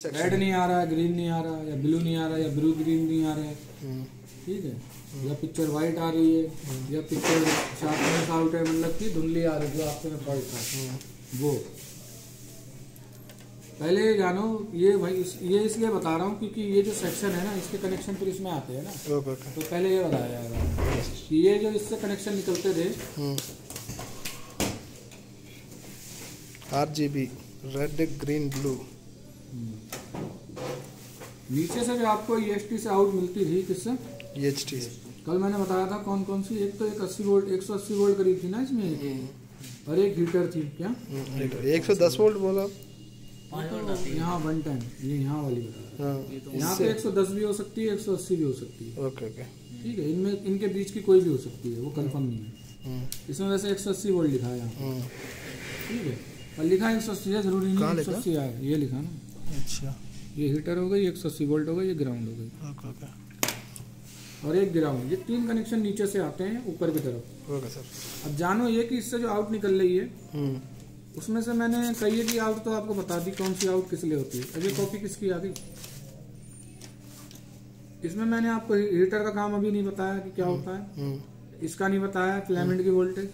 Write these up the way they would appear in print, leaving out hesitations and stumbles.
Red नहीं आ रहा है, ग्रीन नहीं आ रहा है, या ब्लू नहीं आ रहा है, या ब्लू ग्रीन नहीं आ रहा है, ठीक है, या पिक्चर वाइट आ रही है, या पिक्चर शार्पनेस आउट है, मतलब कि धुंधली आ रही है, जो आपके में फॉल्ट था वो। पहले जानो ये भाई ये इसलिए बता रहा हूँ क्योंकि ये जो सेक्शन है ना, इसके कनेक्शन फिर इसमें आते हैं ना, तो पहले ये बताया जाएगा कि ये जो इससे कनेक्शन निकलते थे RGB रेड ग्रीन ब्लू, नीचे से भी आपको EST से आउट मिलती थी, किससे? EHT। कल मैंने बताया था कौन कौन सी, एक तो एक 80 वोल्ट 180 वोल्ट करीब थी ना इसमें, और एक हीटर थी क्या 110 वोल्ट बोला यहाँ 110, ये यहाँ वाली बता, यहाँ पे 110 भी हो सकती है, 180 भी हो सकती है। ओके ओके, ठीक है, इनमें इनके बीच की कोई भी हो सकती है, वो कंफर्म नहीं है। इसमें वैसे 180 वोल्ट लिखा है यहाँ, ठीक है, और लिखा है 180 है, जरूरी नहीं 180 आए, ये लिखा ना। अच्छा, ये हीटर हो गई, 180 वोल्ट हो गई, ये ग्राउंड हो गई। ओके ओके, और एक ग्राउंड, ये 3 कनेक्शन नीचे से आते हैं ऊपर की तरफ। Okay sir. अब जानो ये कि इससे जो आउट निकल रही है उसमें से मैंने कही है कि आउट तो आपको बता दी कौन सी आउट किस लिए होती है। अब ये कॉपी किसकी आ गई, इसमें मैंने आपको हीटर का काम अभी नहीं बताया कि क्या होता है, इसका नहीं बताया, फिलामेंट की वोल्टेज,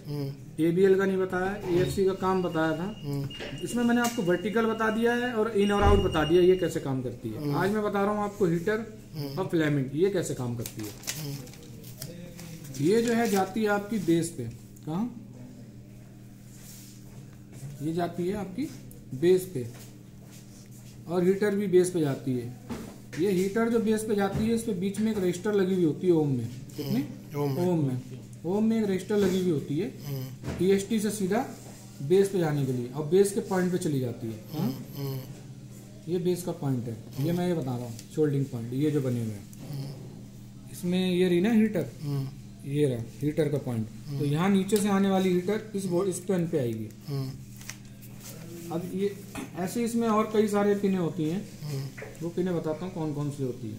ABL का नहीं बताया, AFC का काम बताया था। इसमें मैंने आपको वर्टिकल बता दिया है और इन और आउट बता दिया ये कैसे काम करती है। आज मैं बता रहा हूँ आपको हीटर और फिलामेंट ये कैसे काम करती है। ये जो है जाती है आपकी बेस पे, कहाँ ये जाती है आपकी बेस पे, और हीटर भी बेस पे जाती है। ये हीटर जो बेस पे जाती है, इस पे बीच में एक रजिस्टर लगी हुई होती है ओम में, कितने ओम में एक रजिस्टर लगी हुई होती है EST से सीधा बेस पे जाने के लिए, और बेस के पॉइंट पे चली जाती है। ये बेस का पॉइंट है, ये मैं ये बता रहा हूँ शोल्डिंग पॉइंट, ये जो बने हुए हैं इसमें ये रही ना हीटर, ये रहा हीटर का पॉइंट। तो यहाँ नीचे से आने वाली हीटर इस पिन पे आएगी। अब ये ऐसे इसमें और कई सारे पिने होती हैं, वो पिने बताता हूँ कौन कौन सी होती है।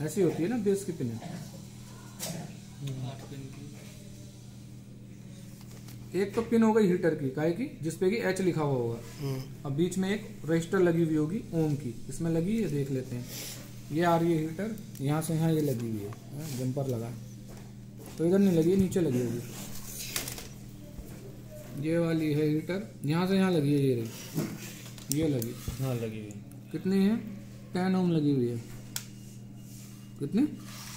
ऐसी होती है ना बेस की पिने, एक तो पिन हो गई हीटर की, काहे की, जिसपे कि H लिखा हुआ होगा। अब बीच में एक रजिस्टर लगी हुई होगी ओम की, इसमें लगी है, देख लेते हैं। ये आ रही है हीटर, यहाँ से यहाँ ये लगी हुई है, जंपर लगा, तो इधर नहीं लगी, नीचे लगी होगी। ये वाली है हीटर, यहाँ से यहाँ लगी है, ये रही, ये लगी, हाँ लगी हुई। कितनी है? 10 ओम लगी हुई है। कितनी?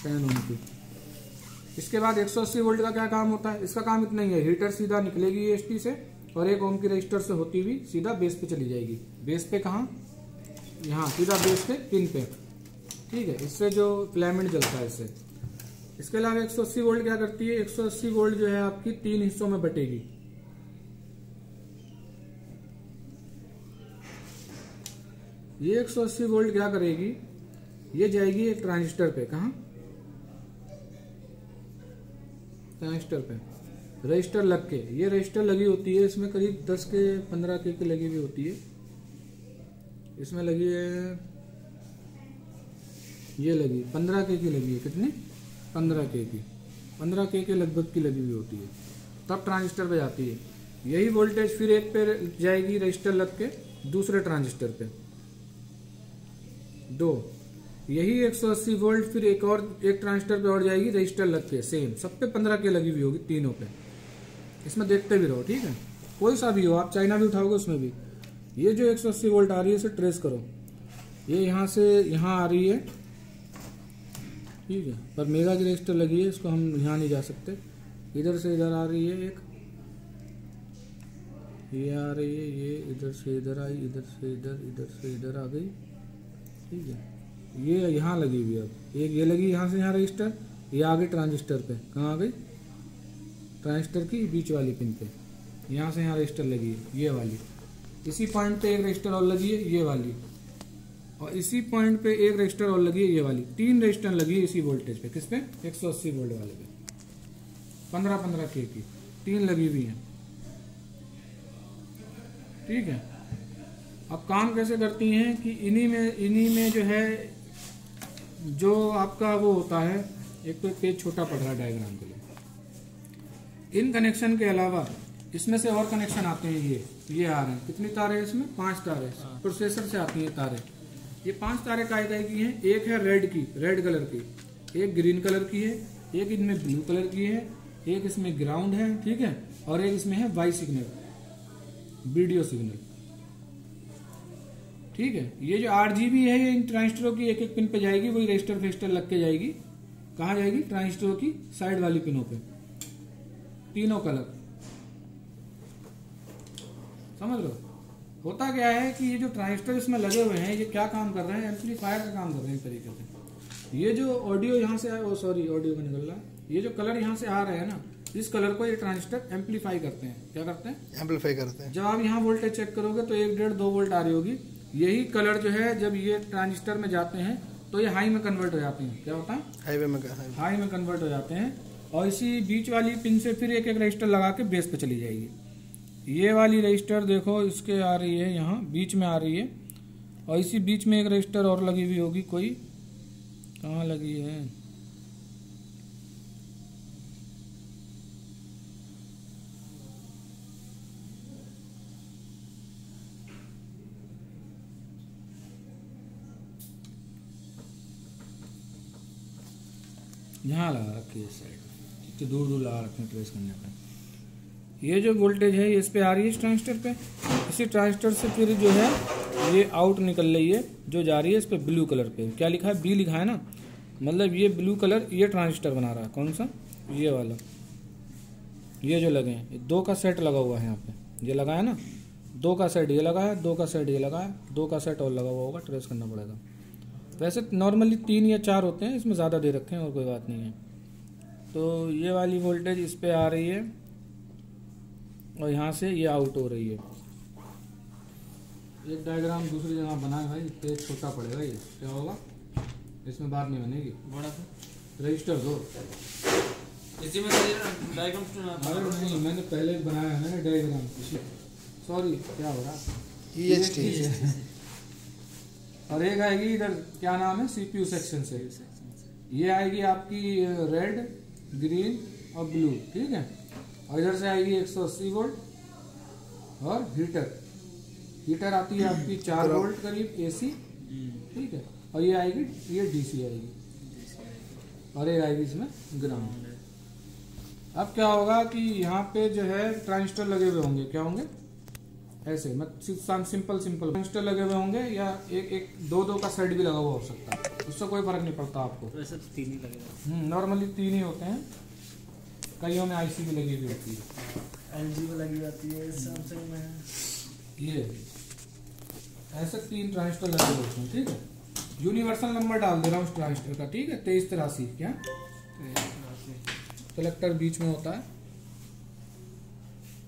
10 ओम की। इसके बाद 180 वोल्ट का क्या काम होता है? इसका काम इतना ही है, हीटर सीधा निकलेगी EST से, और 1 ओम की रजिस्टर से होती हुई सीधा बेस पे चली जाएगी। बेस पे कहाँ? यहाँ सीधा बेस पे पिन पे, ठीक है। इससे जो फिलामेंट जलता है इससे। इसके अलावा 180 वोल्ट क्या करती है? 180 वोल्ट जो है आपकी 3 हिस्सों में बटेगी। ये 180 वोल्ट क्या करेगी? ये जाएगी एक ट्रांजिस्टर पे, कहाँ? ट्रांजिस्टर पे रजिस्टर लग के, ये रजिस्टर लगी होती है, इसमें करीब 10 के 15 के की लगी हुई होती है। इसमें लगी है, ये लगी 15 के की लगी है। कितनी? 15 के की, 15 के लगभग की लगी हुई होती है। तब ट्रांजिस्टर पे जाती है। यही वोल्टेज फिर एक पे जाएगी रजिस्टर लग के दूसरे ट्रांजिस्टर पे, 2। यही 180 वोल्ट फिर एक ट्रांजिस्टर पे और जाएगी रजिस्टर लग के, सेम सब पे 15 के लगी हुई होगी, तीनों पे। इसमें देखते भी रहो, ठीक है, कोई सा भी हो, आप चाइना भी उठाओगे उसमें भी। ये जो 180 वोल्ट आ रही है इसे ट्रेस करो, ये यहाँ से यहाँ आ रही है, ठीक है, पर मेगा की रजिस्टर लगी है, इसको हम यहाँ नहीं जा सकते। इधर से इधर आ रही है एक, ये आ रही है, ये इधर से इधर आई, इधर से इधर आ गई, ठीक है। ये यहाँ लगी हुई है, अब एक ये लगी यहाँ से यहाँ रजिस्टर, ये आ गई ट्रांजिस्टर पे, कहाँ आ गई? ट्रांजिस्टर की बीच वाली पिन पे, यहाँ से यहाँ रजिस्टर लगी है, ये वाली। इसी पॉइंट पे एक रजिस्टर और लगी है, ये वाली, और इसी पॉइंट पे एक रजिस्टर और लगी है, ये वाली। 3 रजिस्टर लगी है इसी वोल्टेज पे, किस पे? 180 वोल्ट वाले पे, 15 के की 3 लगी हुई है, ठीक है। अब काम कैसे करती हैं कि इन्हीं में जो है, जो आपका वो होता है, एक तो पेज छोटा पड़ रहा है डायग्राम के लिए। इन कनेक्शन के अलावा इसमें से और कनेक्शन आते हैं, ये आ रहे हैं। कितनी तारे हैं इसमें? 5 तारे प्रोसेसर से आती हैं तारे। ये 5 तारे काय की हैं? एक है रेड कलर की, एक ग्रीन कलर की है, एक इनमें ब्लू कलर की है, एक इसमें ग्राउंड है, ठीक है, और एक इसमें है वाई सिग्नल, वीडियो सिग्नल, ठीक है। ये जो 8 GB है, ये इन ट्रांजिस्टरों की एक पिन पे जाएगी, वही रजिस्टर फेस्टर लग के जाएगी। कहाँ जाएगी? ट्रांजिस्टरों की साइड वाली पिनों पे, तीनों कलर। समझ लो होता क्या है कि ये जो ट्रांजिस्टर इसमें लगे हुए हैं, ये क्या काम कर रहे हैं? एम्पलीफायर का काम कर रहे हैं इस तरीके से। ये जो ऑडियो यहाँ से ऑडियो का निकल रहा है, ये जो कलर यहाँ से आ रहे हैं ना, इस कलर को ये ट्रांजिस्टर एम्पलीफाई करते हैं। क्या करते हैं? एम्पलीफाई करते हैं। जब आप यहाँ वोल्टेज चेक करोगे तो 1, 1.5, 2 वोल्ट आ रही होगी। यही कलर जो है जब ये ट्रांजिस्टर में जाते हैं तो ये हाई में कन्वर्ट हो जाते हैं। क्या होता है? हाई में कन्वर्ट हो जाते हैं। और इसी बीच वाली पिन से फिर एक रजिस्टर लगा के बेस पे चली जाएगी। ये वाली रजिस्टर देखो, इसके आ रही है, यहाँ बीच में आ रही है, और इसी बीच में एक रजिस्टर और लगी हुई होगी। कोई कहाँ लगी है? यहाँ लगा रखी है साइड, तो दूर लगा रखे हैं ट्रेस करने पे। ये जो वोल्टेज है ये इस पे आ रही है, इस ट्रांजिस्टर पे। इसी ट्रांजिस्टर से फिर जो है ये आउट निकल रही है, जो जा रही है इस पे ब्लू कलर पे। क्या लिखा है? बी लिखा है ना, मतलब ये ब्लू कलर ये ट्रांजिस्टर बना रहा है। कौन सा? ये वाला। ये जो लगे हैं, 2 का सेट लगा हुआ है यहाँ पे, ये लगा है ना, 2 का सेट ये लगा है, 2 का सेट ये लगा है, 2 का सेट और लगा हुआ होगा, ट्रेस करना पड़ेगा। वैसे नॉर्मली 3 या 4 होते हैं, इसमें ज़्यादा दे रखे हैं और कोई बात नहीं है। तो ये वाली वोल्टेज इस पे आ रही है और यहाँ से ये आउट हो रही है। एक डायग्राम दूसरी जगह बनाए भाई, पेज छोटा पड़ेगा। ये क्या होगा? इसमें बात नहीं बनेगी। बड़ा रजिस्टर दो इसी में डायग्राम। नहीं, मैंने पहले बनाया है ना डायग्राम। सॉरी, क्या हो रहा है? और एक आएगी इधर, क्या नाम है? CPU सेक्शन से। ये आएगी आपकी रेड, ग्रीन और ब्लू, ठीक है। और इधर से आएगी 180 वोल्ट और हीटर आती है आपकी 4 वोल्ट करीब AC, ठीक है। और ये आएगी, ये DC आएगी, और ये आएगी इसमें ग्राउंड। अब क्या होगा कि यहाँ पे जो है ट्रांजिस्टर लगे हुए होंगे। क्या होंगे? ऐसे मतलब सिंपल ट्रांजिस्टर लगे हुए होंगे, या एक 2 का सेट भी लगा हुआ हो सकता है, उससे कोई फर्क नहीं पड़ता आपको। वैसे 3 ही लगेगा। नॉर्मली 3 ही होते हैं, कईयों में IC भी लगी हुई होती है, LG में लगी जाती है, सैमसंग में। ये ऐसे 3 ट्रांजिस्टर लगे होते हैं, ठीक है। यूनिवर्सल नंबर डाल दे रहा हूँ उस ट्रांजिस्टर का, ठीक है। 2383। क्या? कलेक्टर बीच में होता है,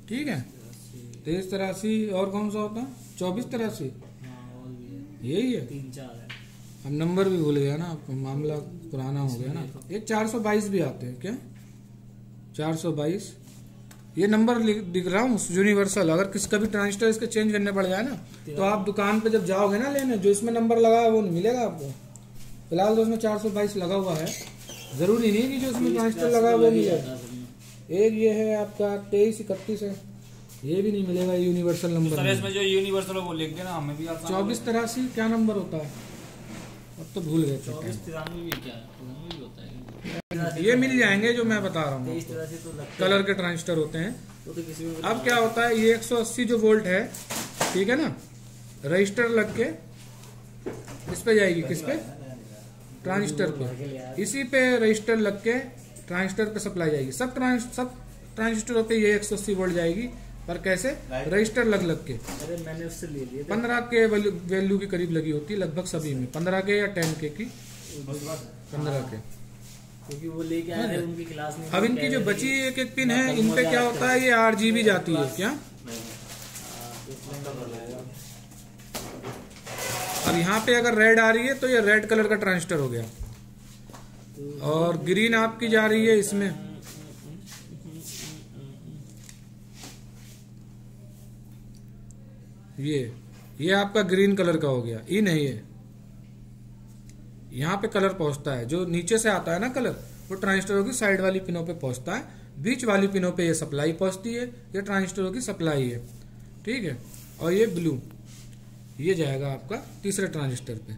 ठीक है। 2383। और कौन सा होता है? 2483। यही है। 3-4 है। हम नंबर भी भूल गया ना, मामला पुराना हो गया ना। एक 422 भी आते हैं। क्या? 422। ये नंबर दिख रहा हूँ यूनिवर्सल। अगर किसी का भी ट्रांजिस्टर इसके चेंज करने पड़ जाए ना, तो आप दुकान पे जब जाओगे ना लेने, जो इसमें नंबर लगा है वो नहीं मिलेगा आपको। फिलहाल तो उसमें 422 लगा हुआ है, जरूरी नहीं कि जो उसमें ट्रांजिस्टर लगा है वो मिलेगा। एक ये है आपका 2331 है, ये भी नहीं मिलेगा यूनिवर्सल नंबर। इसमें जो यूनिवर्सल है वो लिख देना, हमें भी 2483 क्या नंबर होता है? अब तो भूल गए। 2493 क्या होता है? ये मिल जाएंगे जो मैं बता रहा हूँ, कलर के ट्रांजिस्टर होते हैं। अब क्या होता है, ये 180 जो वोल्ट है, ठीक है ना, रजिस्टर लग के इस पे जाएगी। किस पे? ट्रांजिस्टर पे। इसी पे रजिस्टर लग के ट्रांजिस्टर पे सप्लाई जाएगी। सब ट्रांजिस्टरों पे ये 180 वोल्ट जाएगी, पर कैसे? रजिस्टर लग के। अरे मैंने उससे ले लिया। 15 के वैल्यू के करीब लगी होती है लगभग सभी में, 15 के या 10 के की, 15 के, क्योंकि वो लेके आए थे उनकी क्लास में। अब इनकी जो बची एक पिन है, इन पे क्या होता है, ये 8 GB जाती है। क्या? अब यहाँ पे अगर रेड आ रही है तो ये रेड कलर का ट्रांजिस्टर हो गया, और ग्रीन आपकी जा रही है इसमें। ये आपका ग्रीन कलर का हो गया। ई नहीं है, यहाँ पे कलर पहुंचता है, जो नीचे से आता है ना कलर, वो ट्रांजिस्टरों की साइड वाली पिनों पे पहुंचता है, बीच वाली पिनों पे ये सप्लाई पहुंचती है, ये ट्रांजिस्टरों की सप्लाई है, ठीक है। और ये ब्लू ये जाएगा आपका तीसरे ट्रांजिस्टर पे।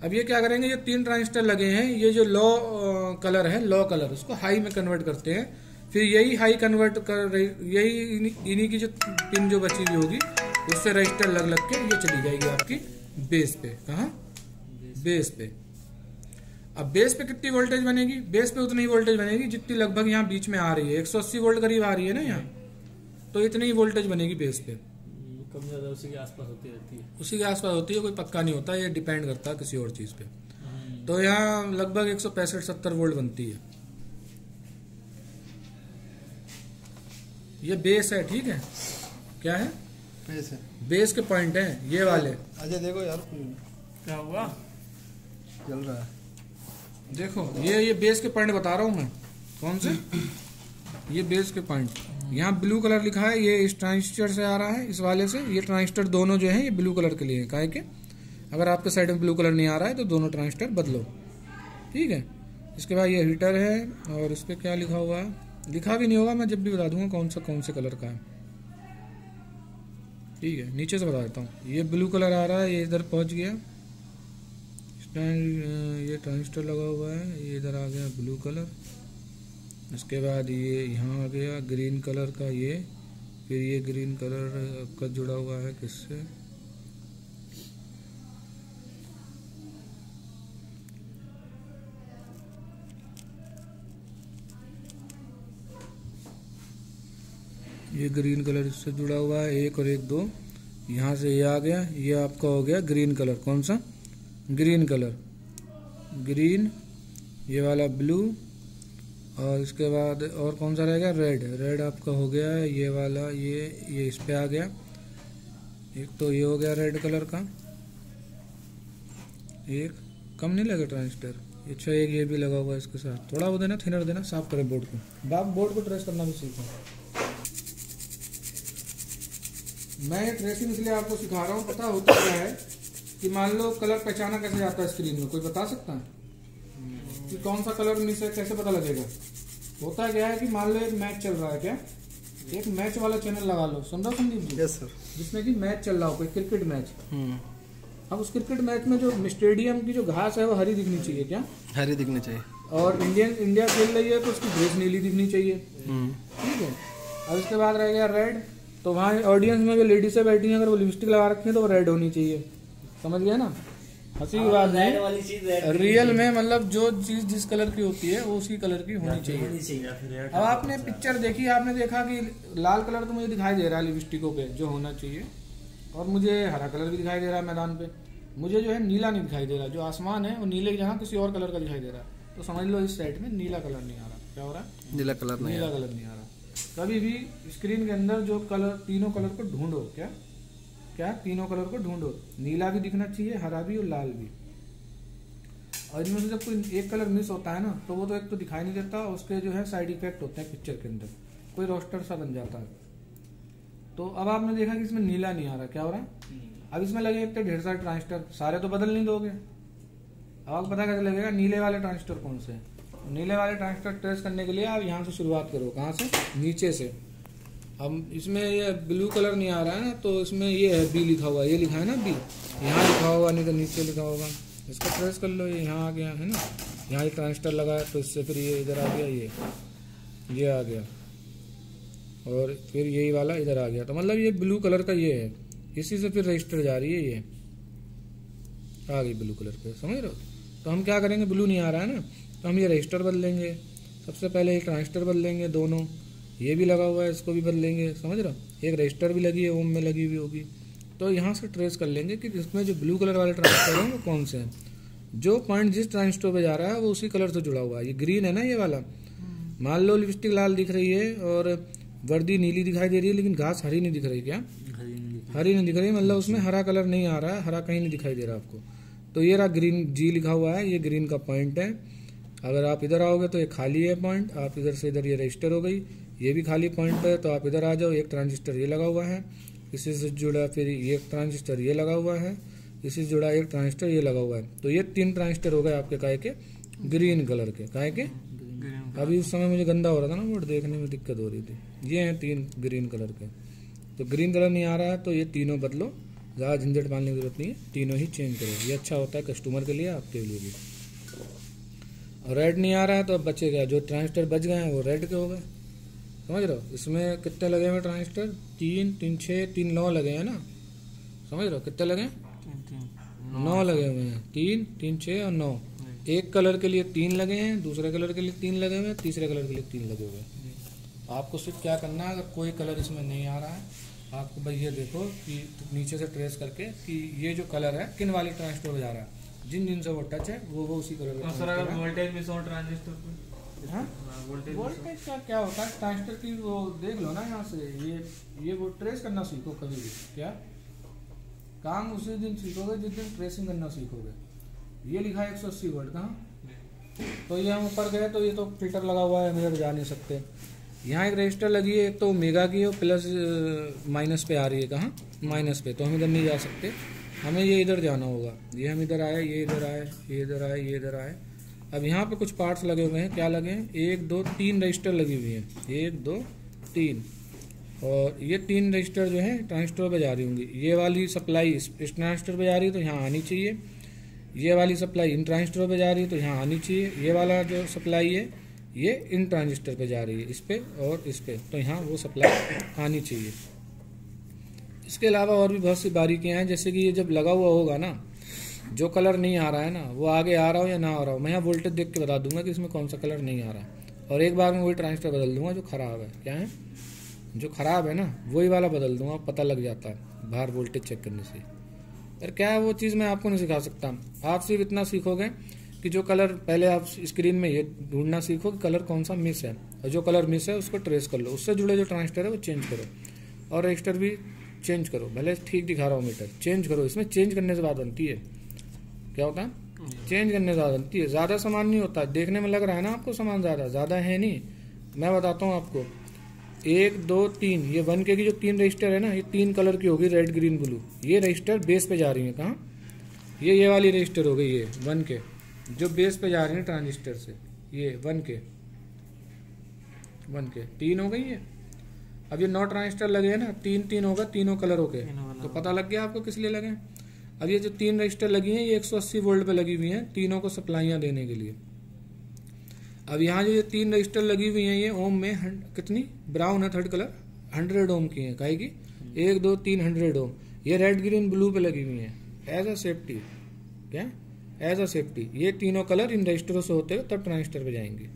अब ये क्या करेंगे, ये 3 ट्रांजिस्टर लगे हैं, ये जो लो कलर है, लो कलर, उसको हाई में कन्वर्ट करते हैं। फिर यही हाई कन्वर्ट कर यही इन्हीं की जो पिन जो बची हुई होगी उससे रजिस्टर लग लग के ये चली जाएगी आपकी बेस पे। कहाँ? बेस पे। अब बेस पे कितनी वोल्टेज बनेगी? बेस पे उतनी ही वोल्टेज बनेगी जितनी लगभग यहाँ बीच में आ रही है, 180 वोल्ट करीब आ रही है ना यहाँ, तो इतनी ही वोल्टेज बनेगी बेस पे। कम ज्यादा उसी के आसपास होती रहती है। उसी के आसपास होती है, कोई पक्का नहीं होता, ये डिपेंड करता है किसी और चीज पे। तो यहाँ लगभग 165-70 वोल्ट बनती है। ये बेस है, ठीक है। क्या है? बेस है, बेस के पॉइंट हैं ये वाले। अजय देखो यार क्या हुआ? चल रहा है, देखो ये बेस के पॉइंट बता रहा हूँ मैं। कौन से? ये बेस के पॉइंट। यहाँ ब्लू कलर लिखा है, ये इस ट्रांजिस्टर से आ रहा है, इस वाले से। ये ट्रांजिस्टर दोनों जो है ये ब्लू कलर के लिए है, काहे के अगर आपके साइड में ब्लू कलर नहीं आ रहा है तो दोनों ट्रांजिस्टर बदलो, ठीक है। इसके बाद ये हीटर है, और इस पर क्या लिखा हुआ है, लिखा भी नहीं होगा, मैं जब भी बता दूंगा कौन से कलर का है, ठीक है। नीचे से बता देता हूँ, ये ब्लू कलर आ रहा है, ये इधर पहुंच गया, ये ट्रांजिस्टर लगा हुआ है, ये इधर आ गया ब्लू कलर। इसके बाद ये यहाँ आ गया ग्रीन कलर का ये, फिर ये ग्रीन कलर का जुड़ा हुआ है किससे, ये ग्रीन कलर इससे जुड़ा हुआ है, 1 और 1 2, यहाँ से ये आ गया, ये आपका हो गया ग्रीन कलर। कौन सा? ग्रीन कलर, ग्रीन, ये वाला ब्लू, और इसके बाद और कौन सा रहेगा? रेड। रेड आपका हो गया है ये वाला, ये इस पे आ गया। एक तो ये हो गया रेड कलर का, एक कम नहीं लगा ट्रांजिस्टर, अच्छा एक ये भी लगा हुआ है इसके साथ। थोड़ा वो देना, थिनर देना, साफ करें बोर्ड को। बाप बोर्ड को ट्रेस करना भी सीखो। मैं ये ट्रेसिंग इसलिए आपको सिखा रहा हूँ, पता होता क्या है कि मान लो कलर पहचाना कैसे जाता है स्क्रीन में, कोई बता सकता है कि कौन सा कलर मिस है, कैसे पता लगेगा? होता क्या है कि मान लो एक मैच चल रहा है, क्या एक मैच वाला चैनल लगा लो, सुन रहा संदीप जी? Yes sir. जिसमें कि मैच चल रहा हो, कोई क्रिकेट मैच। अब उस क्रिकेट मैच में जो स्टेडियम की जो घास है वो हरी दिखनी चाहिए, क्या हरी दिखनी चाहिए, और इंडिया खेल रही है तो उसकी ड्रेस नीली दिखनी चाहिए, ठीक है। अब इसके बाद रह गया रेड, तो वहाँ ऑडियंस में जो लेडीजें बैठी हैं अगर वो लिपस्टिक लगा रखी है तो वो रेड होनी चाहिए, समझ गया ना? हंसी की बात नहीं, रियल में मतलब जो चीज जिस कलर की होती है वो उसी कलर की होनी चाहिए। अब आपने पिक्चर देखी, आपने देखा कि लाल कलर तो मुझे दिखाई दे रहा है लिपस्टिकों पे जो होना चाहिए, और मुझे हरा कलर भी दिखाई दे रहा है मैदान पे, मुझे जो है नीला नहीं दिखाई दे रहा, जो आसमान है वो नीले की जगह किसी और कलर का दिखाई दे रहा है, तो समझ लो इस साइड में नीला कलर नहीं आ रहा। क्या हो रहा है? नीला कलर नहीं आ रहा। कभी भी स्क्रीन के अंदर जो कलर, तीनों कलर को ढूंढो, क्या तीनों कलर को ढूंढो, नीला भी दिखना चाहिए, हरा भी और लाल भी। और इनमें से जब कोई एक कलर मिस होता है ना तो वो तो एक तो दिखाई नहीं देता, उसके जो है साइड इफेक्ट होते हैं पिक्चर के अंदर, कोई रोस्टर सा बन जाता है। तो अब आपने देखा कि इसमें नीला नहीं आ रहा, क्या हो रहा है? अब इसमें लगे एक तो ढेर सारे ट्रांजिस्टर, सारे तो बदल नहीं दोगे, अब आपको पता कैसे लगेगा नीले वाले ट्रांजिस्टर कौन से हैं? नीले वाले ट्रांजिस्टर ट्रेस करने के लिए आप यहाँ से शुरुआत करो, कहाँ से? नीचे से। अब इसमें ये ब्लू कलर नहीं आ रहा है ना, तो इसमें ये है बी लिखा हुआ, ये लिखा है ना बी, यहाँ लिखा होगा, नहीं तो नीचे लिखा होगा, इसका ट्रेस कर लो, ये यहाँ आ गया है ना, यहाँ एक ट्रांजिस्टर लगा है तो इससे फिर ये इधर आ गया, ये आ गया, और फिर यही वाला इधर आ गया, तो मतलब ये ब्लू कलर का ये है, इसी से फिर रजिस्टर जा रही है, ये आ गई ब्लू कलर पे, समझ रहे हो? तो हम क्या करेंगे, ब्लू नहीं आ रहा है ना तो हम ये रजिस्टर बदलेंगे, सबसे पहले एक ट्रांजिस्टर बदलेंगे, दोनों ये भी लगा हुआ है इसको भी बदलेंगे, समझ रहे हो? एक रजिस्टर भी लगी है, ओम में लगी हुई होगी, तो यहाँ से ट्रेस कर लेंगे कि इसमें जो ब्लू कलर वाले ट्रांजिस्टर हैं वो कौन से हैं, जो पॉइंट जिस ट्रांजिस्टर पे जा रहा है वो उसी कलर से जुड़ा हुआ है। ये ग्रीन है ना ये वाला, मान लो लिपस्टिक लाल दिख रही है और वर्दी नीली दिखाई दे रही है, लेकिन घास हरी नहीं दिख रही, क्या हरी नहीं दिख रही, मतलब उसमें हरा कलर नहीं आ रहा है, हरा कहीं नहीं दिखाई दे रहा आपको, तो ये रहा ग्रीन, जी लिखा हुआ है, ये ग्रीन का पॉइंट है। अगर आप इधर आओगे तो ये खाली है पॉइंट, आप इधर से इधर ये रजिस्टर हो गई, ये भी खाली पॉइंट है, तो आप इधर आ जाओ, एक ट्रांजिस्टर ये लगा हुआ है, इसी से जुड़ा फिर ये ट्रांजिस्टर ये लगा हुआ है, इसी से जुड़ा एक ट्रांजिस्टर ये लगा हुआ है, तो ये 3 ट्रांजिस्टर हो गए आपके काहे के ग्रीन कलर के, काहे के अभी उस समय मुझे गंदा हो रहा था ना, बोर्ड देखने में दिक्कत हो रही थी। ये हैं 3 ग्रीन कलर के, तो ग्रीन कलर नहीं आ रहा है तो ये तीनों बदलो, ज़्यादा झंझट पालने की जरूरत नहीं है, तीनों ही चेंज करो। ये अच्छा होता है कस्टमर के लिए, आपके लिए भी। और रेड नहीं आ रहा है तो अब बचेगा, जो ट्रांजिस्टर बच गए हैं वो रेड के हो गए, समझ रहे हो। इसमें कितने लगे हुए ट्रांजिस्टर? 3 3 6 3 9 लगे हैं ना, समझ रहे हो कितने लगे हैं? 9 लगे हुए हैं, 3 3 6 और 9। एक कलर के लिए 3 लगे हैं, दूसरे कलर के लिए 3 लगे हुए हैं, तीसरे कलर के लिए 3 लगे हुए हैं। आपको सिर्फ क्या करना है, अगर कोई कलर इसमें नहीं आ रहा है, आपको भाई ये देखो कि नीचे से ट्रेस करके कि ये जो कलर है किन वाली ट्रांजिस्टर में जा रहा है, जिन जिन से वो टच है वो उसी कलर का। सर अगर वोल्टेज मिस हो ट्रांजिस्टर पे, हाँ वोल्टेज का क्या होता है, ट्रांजिस्टर की वो देख लो ना यहाँ से, ये वो ट्रेस करना सीखो कभी भी। क्या काम उसी दिन सीखोगे जिस दिन ट्रेसिंग करना सीखोगे। ये लिखा है 180 वोल्ट कहाँ, तो ये हम ऊपर गए तो ये तो फिल्टर लगा हुआ है, मेरे जा नहीं सकते। यहाँ एक रजिस्टर लगी है, एक तो ओमेगा की है, प्लस माइनस पे आ रही है, कहाँ माइनस पे, तो हम इधर नहीं जा सकते, हमें ये इधर जाना होगा। ये हम इधर आए, ये इधर आए, ये इधर आए, ये इधर आए। अब यहाँ पे कुछ पार्ट्स लगे हुए हैं, क्या लगे हैं? 1 2 3 रजिस्टर लगी हुई हैं, 1 2 3, और ये 3 रजिस्टर जो है ट्रांजिस्टर पे जा रही होंगी। ये वाली सप्लाई इस ट्रांजिस्टर पे जा रही है तो यहाँ आनी चाहिए, ये वाली सप्लाई इन ट्रांजिस्टर पे जा रही है तो यहाँ आनी चाहिए, ये वाला जो सप्लाई है ये इन ट्रांजिस्टर पे जा रही है, इस पे और इस पे, तो यहाँ वो सप्लाई आनी चाहिए। इसके अलावा और भी बहुत सी बारीकियां हैं, जैसे कि ये जब लगा हुआ होगा ना, जो कलर नहीं आ रहा है ना, वो आगे आ रहा हो या ना आ रहा हो, मैं यहाँ वोल्टेज देख के बता दूंगा कि इसमें कौन सा कलर नहीं आ रहा है, और एक बार में वही ट्रांजिस्टर बदल दूंगा जो खराब है। क्या है जो खराब है ना, वही वाला बदल दूंगा, पता लग जाता है बाहर वोल्टेज चेक करने से। पर क्या है वो चीज़ मैं आपको नहीं सिखा सकता, आप सिर्फ इतना सीखोगे कि जो कलर, पहले आप स्क्रीन में ये ढूंढना सीखो कि कलर कौन सा मिस है, और जो कलर मिस है उसको ट्रेस कर लो, उससे जुड़े जो ट्रांजिस्टर है वो चेंज करो, और रजिस्टर भी चेंज करो। भले ठीक दिखा रहा हूँ मीटर, चेंज करो। इसमें चेंज करने से बात बनती है, क्या होता है? चेंज करने से बात बनती है। ज़्यादा सामान नहीं होता, देखने में लग रहा है ना आपको सामान ज़्यादा है नहीं, मैं बताता हूँ आपको। 1 2 3, ये 1K की जो 3 रजिस्टर है ना, ये 3 कलर की होगी, रेड ग्रीन ब्लू। ये रजिस्टर बेस पे जा रही है, कहाँ? ये वाली रजिस्टर हो गई, ये 1K जो बेस पे जा रही है ट्रांजिस्टर से, ये 1K 3 हो गई है। अब ये 9 ट्रांजिस्टर लगे हैं ना, 3 3 होगा, तीनों कलरों के, तो पता लग गया आपको किस लिए लगे। अब ये जो 3 रजिस्टर लगी हैं ये 180 वोल्ट पे लगी हुई हैं, तीनों को सप्लाइयाँ देने के लिए। अब यहाँ जो ये 3 रजिस्टर लगी हुई हैं ये ओम में कितनी ब्राउन है, थर्ड कलर 100 ओम की है, काहे की 1 2 3 100 ओम। ये रेड ग्रीन ब्लू पे लगी हुई हैं एज अ सेफ्टी। क्या? As a safety. ये तीनों कलर इन रजिस्टरों से होते हुए तब ट्रांजिस्टर पे जाएंगे।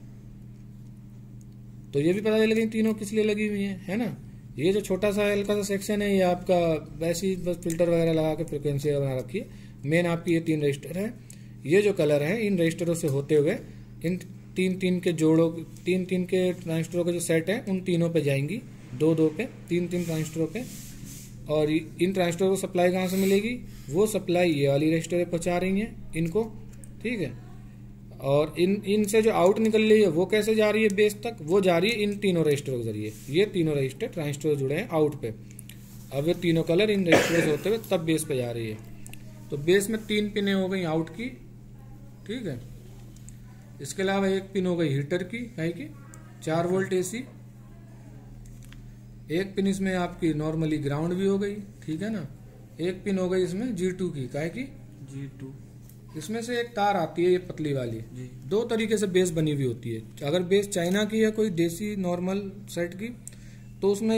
तो ये भी पता चलेगा तीनों किस लिए लगी हुई है ना। ये जो छोटा सा हल्का सा सेक्शन है ये आपका वैसे ही बस फिल्टर वगैरह लगा के फ्रिक्वेंसी बना रखी है। मेन आपकी ये 3 रजिस्टर है। ये जो कलर है इन रजिस्टरों से होते हुए इन 3 के जोड़ों 3 के ट्रांजिस्टरों के जो सेट है उन तीनों पे जाएंगी, 2 पे 3 ट्रांजिस्टरों पे। और इन ट्रांजिस्टरों को सप्लाई कहाँ से मिलेगी? वो सप्लाई ये वाली रजिस्टर पहुंचा रही है इनको, ठीक है। और इनसे जो आउट निकल रही है वो कैसे जा रही है बेस तक? वो जा रही है इन तीनों रजिस्टरों के जरिए। ये तीनों रजिस्टर ट्रांजिस्टर जुड़े हैं आउट पे। अब ये तीनों कलर इन रजिस्टरों से होते हुए तब बेस पे जा रही है। तो बेस में 3 पिनें हो गई आउट की, ठीक है। इसके अलावा 1 पिन हो गई हीटर की, काहे की 4 वोल्ट AC। 1 पिन इसमें आपकी नॉर्मली ग्राउंड भी हो गई, ठीक है ना। 1 पिन हो गई इसमें G2 की, काहे की G2। इसमें से एक तार आती है ये पतली वाली। 2 तरीके से बेस बनी हुई होती है। अगर बेस चाइना की है कोई देसी नॉर्मल सेट की तो उसमें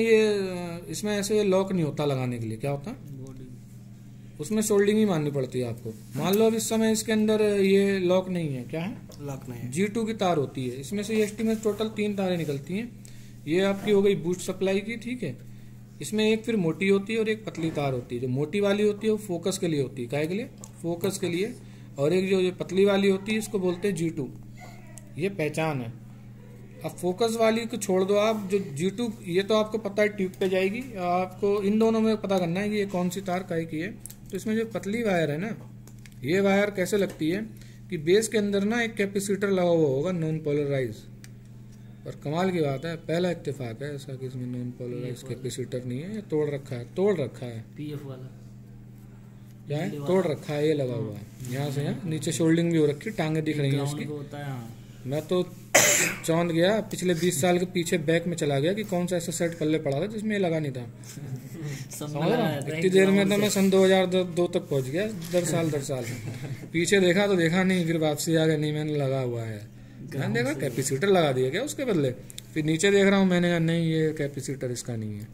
इसमें ऐसे लॉक नहीं होता लगाने के लिए। क्या होता है? उसमें सोल्डिंग ही मारनी पड़ती है आपको। मान लो अब इस समय इसके अंदर ये लॉक नहीं है। क्या है? लॉक नहीं है। G2 की तार होती है। इसमें से एस्टीमेट टोटल 3 तारें निकलती हैं। ये आपकी हो गई बूस्ट सप्लाई की, ठीक है। इसमें एक फिर मोटी होती है और एक पतली तार होती है। जो मोटी वाली होती है वो फोकस के लिए होती है। काहे के लिए? फोकस के लिए। और एक जो पतली वाली होती है इसको बोलते हैं G2। ये पहचान है। अब फोकस वाली को छोड़ दो आप, जो G2 ये तो आपको पता है ट्यूब पे जाएगी। आपको इन दोनों में पता करना है कि ये कौन सी तार काहे की है। तो इसमें जो पतली वायर है ना, ये वायर कैसे लगती है कि बेस के अंदर ना एक कैपेसिटर लगा हुआ होगा नॉन पोलराइज। और कमाल की बात है, पहला इत्तेफाक है ऐसा कि इसमें नॉन पोलराइज कैपेसिटर नहीं है। तोड़ रखा है PF वाला क्या है? तोड़ रखा है, ये लगा हुआ है। यहाँ से यहाँ नीचे शोल्डिंग भी हो रखी है, टांगे दिख रही हैं उसकी। होता है मैं तो चौंध गया, पिछले 20 साल के पीछे बैक में चला गया कि कौन सा ऐसा सेट पल्ले पड़ा था जिसमें ये लगा नहीं था। समझ रहा हूँ? इतनी देर में तो मैं सन 2002 तक पहुंच गया, दर साल पीछे देखा तो देखा नहीं, फिर वापसी आ गया, नहीं मैंने लगा हुआ है। मैंने देखा कैपेसिटर लगा दिया क्या उसके बदले, फिर नीचे देख रहा हूँ, मैंने कहा नहीं ये कैपेसिटर इसका नहीं है,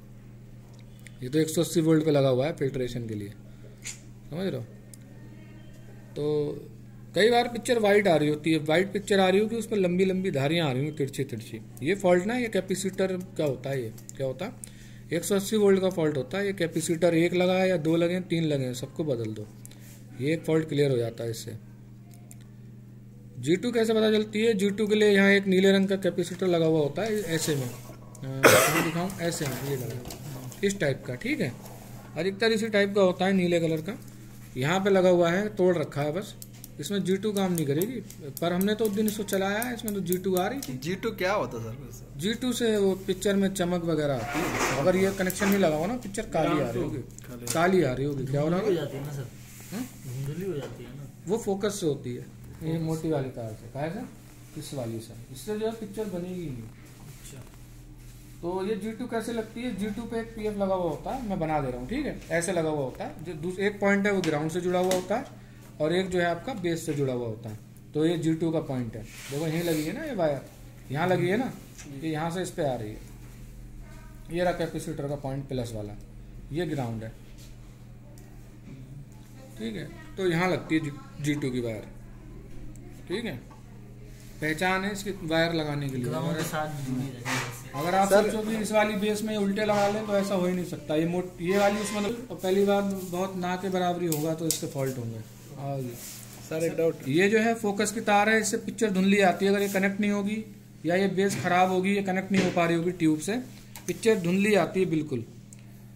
ये तो 180 वोल्ट पे लगा हुआ है फिल्ट्रेशन के लिए। समझ रहे हो? तो कई बार पिक्चर वाइट आ रही होती है, वाइट पिक्चर आ रही होगी, उस पर लंबी लंबी धारियां आ रही होंगी तिरछी। ये फॉल्ट ना, ये कैपेसिटर का होता है। ये क्या होता है? 180 वोल्ट का फॉल्ट होता है। ये कैपेसिटर 1 लगा है या 2 लगे 3 लगे, सबको बदल दो, ये एक फॉल्ट क्लियर हो जाता है इससे। G2 कैसे पता चलती है? G2 के लिए यहाँ एक नीले रंग का कैपेसिटर लगा हुआ होता है, ऐसे में दिखाऊं, ऐसे में ये लगा, इस टाइप का। ठीक है, अधिकतर इसी टाइप का होता है, नीले कलर का। यहाँ पे लगा हुआ है, तोड़ रखा है बस। इसमें G2 काम नहीं करेगी, पर हमने तो उस दिन इसको चलाया है, इसमें तो G2 आ रही थी। G2 क्या होता सर? G2 से वो पिक्चर में चमक वगैरह आती है। अगर ये कनेक्शन नहीं लगा हो ना, पिक्चर काली आ रही होगी, काली आ रही होगी। क्या हो रहा है? धुंधली हो जाती है ना, वो फोकस से होती है, ये मोटी वाली तार से। कहा है इस वाली से, इससे जो है पिक्चर बनेगी नहीं। तो ये G2 कैसे लगती है? G2 पे एक PF लगा हुआ होता है, मैं बना दे रहा हूँ। ठीक है, ऐसे लगा हुआ होता है, जो एक पॉइंट है वो ग्राउंड से जुड़ा हुआ होता है और एक जो है आपका बेस से जुड़ा हुआ होता है। तो ये G2 का पॉइंट है, देखो यहीं लगी है ना, ये वायर यहाँ लगी है ना, ये यहाँ से इस पे आ रही है। ये रहा कैपेसिटर का पॉइंट प्लस वाला, ये ग्राउंड है। ठीक है, तो यहाँ लगती है G2 की वायर। ठीक है, पहचान है इसकी वायर लगाने के लिए। अगर आप सोचो कि इस वाली बेस में उल्टे लगा लें तो ऐसा हो ही नहीं सकता। ये वाली उसमें पहली बार बहुत ना के बराबरी होगा तो इसके फॉल्ट होंगे। सर एक डाउट, ये जो है फोकस की तार है, इससे पिक्चर धुंधली आती है। अगर ये कनेक्ट नहीं होगी या ये बेस खराब होगी, ये कनेक्ट नहीं हो पा रही होगी ट्यूब से, पिक्चर धुंधली आती है बिल्कुल।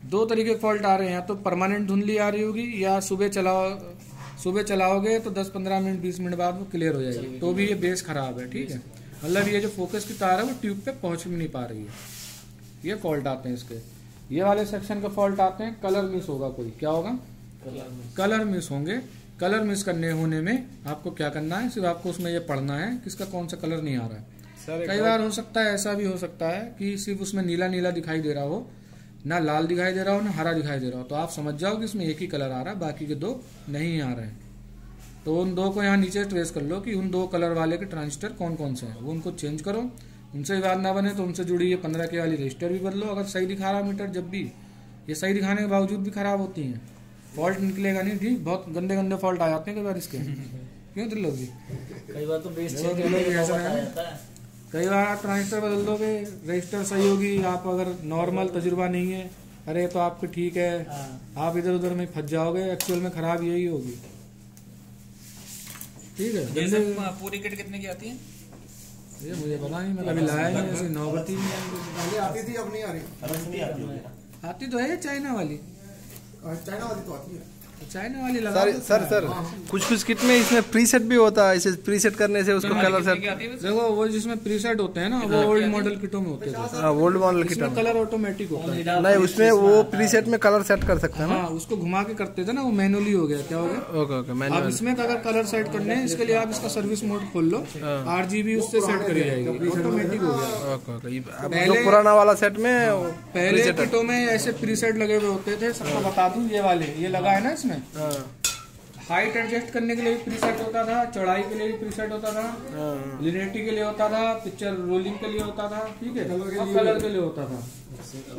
2 तरीके के फॉल्ट आ रहे हैं, या तो परमानेंट धुंधली आ रही होगी, या सुबह चलाओगे तो 10-15 मिनट 20 मिनट बाद वो क्लियर हो जाएगी, तो भी ये बेस खराब है। ठीक है, मतलब ये जो फोकस की तार है वो ट्यूब पे पहुंच भी नहीं पा रही है। ये फॉल्ट आते हैं इसके। ये वाले सेक्शन का फॉल्ट आते हैं, कलर मिस होगा कोई। क्या होगा? कलर मिस होंगे। कलर मिस करने होने में आपको क्या करना है? सिर्फ आपको उसमें ये पढ़ना है किसका कौन सा कलर नहीं आ रहा है। कई बार हो सकता है, ऐसा भी हो सकता है कि सिर्फ उसमें नीला नीला दिखाई दे रहा हो, ना लाल दिखाई दे रहा हो, ना हरा दिखाई दे रहा हो, तो आप समझ जाओ कि इसमें एक ही कलर आ रहा है, बाकी के 2 नहीं आ रहे हैं। तो उन 2 को यहाँ नीचे ट्रेस कर लो कि उन 2 कलर वाले के ट्रांजिस्टर कौन कौन से हैं, वो उनको चेंज करो। उनसे भी बात ना बने तो उनसे जुड़ी ये 15 के वाली रजिस्टर भी बदलो। अगर सही दिखा रहा मीटर, जब भी ये सही दिखाने के बावजूद भी खराब होती हैं, फॉल्ट निकलेगा नहीं। ठीक, बहुत गंदे गंदे फॉल्ट आ जाते हैं कई बार इसके। क्यों दिल लोगी? कई बार तो बेस कई बार आप ट्रांजिस्टर बदल दोगे, रजिस्टर सही होगी, आप अगर नॉर्मल तजुर्बा नहीं है, अरे तो आपको ठीक है, आप इधर उधर में फंस जाओगे, एक्चुअल में खराब यही होगी। ठीक है, जैसे पूरी किट कितने की आती है? ये मुझे पता नहीं, मैं कभी लाया नहीं, ऐसी नौबती पहले आती थी, अब नहीं आ रही। आती तो है चाइना वाली, चाइना वाली तो आती है। चाइना वाली लगा सर कुछ किट में इसमें प्रीसेट भी होता है, इसे प्रीसेट करने से उसको कलर सेट। देखो वो जिसमें प्रीसेट होते हैं ना, वो ओल्ड मॉडल किटों में होते हैं। ओल्ड मॉडल किट में कलर ऑटोमेटिक होता है। नहीं, उसमें वो प्रीसेट में कलर सेट कर सकते हैं ना। हाँ, उसको घुमा के करते थे ना, वो मैनुअली हो गया। क्या हो गया? ओके। अब इसमें अगर कलर सेट करने हैं, इसके लिए आप इसका सर्विस मोड खोल लो, RGB उससे सेट करी जाएगी, ऑटोमेटिक हो गया। ओके, जो पुराना वाला सेट में पहले किटों में ऐसे प्रीसेट लगे हुए होते थे। सबको बता दूं, ये वाले ये लगा है ना, इसमें हाइट एडजस्ट करने के लिए भी प्रीसेट होता था, चौड़ाई के लिए भी प्रीसेट होता था, लिनियरिटी के लिए होता था, पिक्चर रोलिंग के लिए होता था। ठीक है, और कलर के लिए होता था।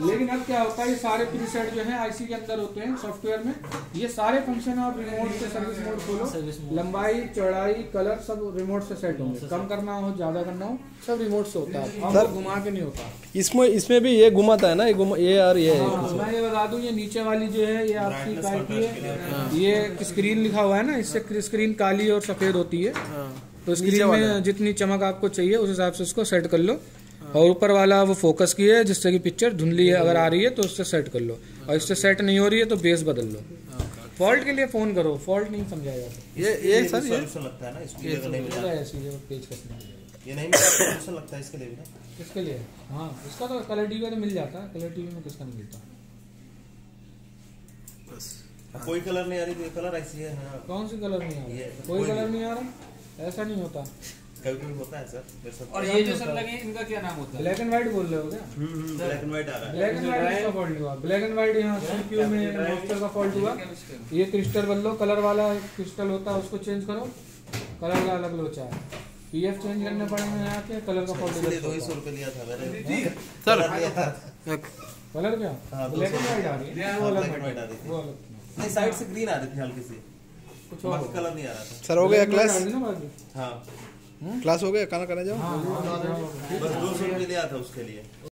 लेकिन अब क्या होता है, ये सारे प्रीसेट जो है आईसी के अंदर होते हैं, सॉफ्टवेयर में। ये सारे फंक्शन आप रिमोट से सर्विस मोड खोलो, लंबाई, चौड़ाई, कलर सब रिमोट से सेट होंगे। कम करना हो, ज्यादा करना हो, सब रिमोट से होता है। अब घुमा के नहीं होता। इसमें भी ये घुमाता है ना, ये और ये। मैं ये बता दूं, ये नीचे वाली जो है ये आपकी काय की है। ये स्क्रीन लिखा हुआ है ना, इससे स्क्रीन काली और सफेद होती है। तो स्क्रीन में जितनी चमक आपको चाहिए उस हिसाब से उसको सेट कर लो। और ऊपर वाला वो फोकस की है, जिससे कि पिक्चर धुंधली है अगर आ रही है तो उससे सेट कर लो, और इससे सेट नहीं हो रही है तो बेस बदल लो। फॉल्ट के लिए फोन करो, फॉल्ट नहीं समझाया जाता। ये सर ये लगता है ना, इसके लिए नहीं मिला पेज कसने के लिए ये नहीं मिला, सोल्यूशन लगता है इसके लिए भी ना। इसके लिए हाँ, इसका तो कलर टीवी में मिल जाता है, कलर टीवी में किसका नहीं मिलता। कोई कलर नहीं आ रही, कलर ऐसी है। कौन सी कलर नहीं आ रही? कोई कलर नहीं आ रहा, ऐसा नहीं होता। कभी कभी होता है सर मेरे साथ। और ये जो सब लगे हैं, इनका क्या नाम होता है? ब्लैक एंड व्हाइट बोल रहे हो क्या? ब्लैक एंड व्हाइट आ रहा है। ब्लैक एंड व्हाइट का फॉल्ट हुआ, ब्लैक एंड व्हाइट यहाँ CPU में मॉइस्चर का फॉल्ट हुआ। ये क्रिस्टल बदलो, कलर वाला क्रिस्टल होता है उसको चेंज करो, कलर का अलग लोचा है। PF चेंज करने पड़ेंगे यहाँ के, कलर का फॉल्ट इसलिए 200 रुपये लिया था मैंने सर कलर क्या हाँ, ब्लैक एंड व्हाइट आ रही है, वो अलग ब्लैक एंड व्हाइट आ रही थी। वो अलग नहीं साइड से ग्रीन आ रही थी हल्की सी, कुछ और बाकी कलर नहीं आ रहा था। सर हो गया क्लास? ना बाकी हाँ क्लास हो गया, खाना खाने जाओ। हाँ बस 200 रुपये लिया था उसके लिए।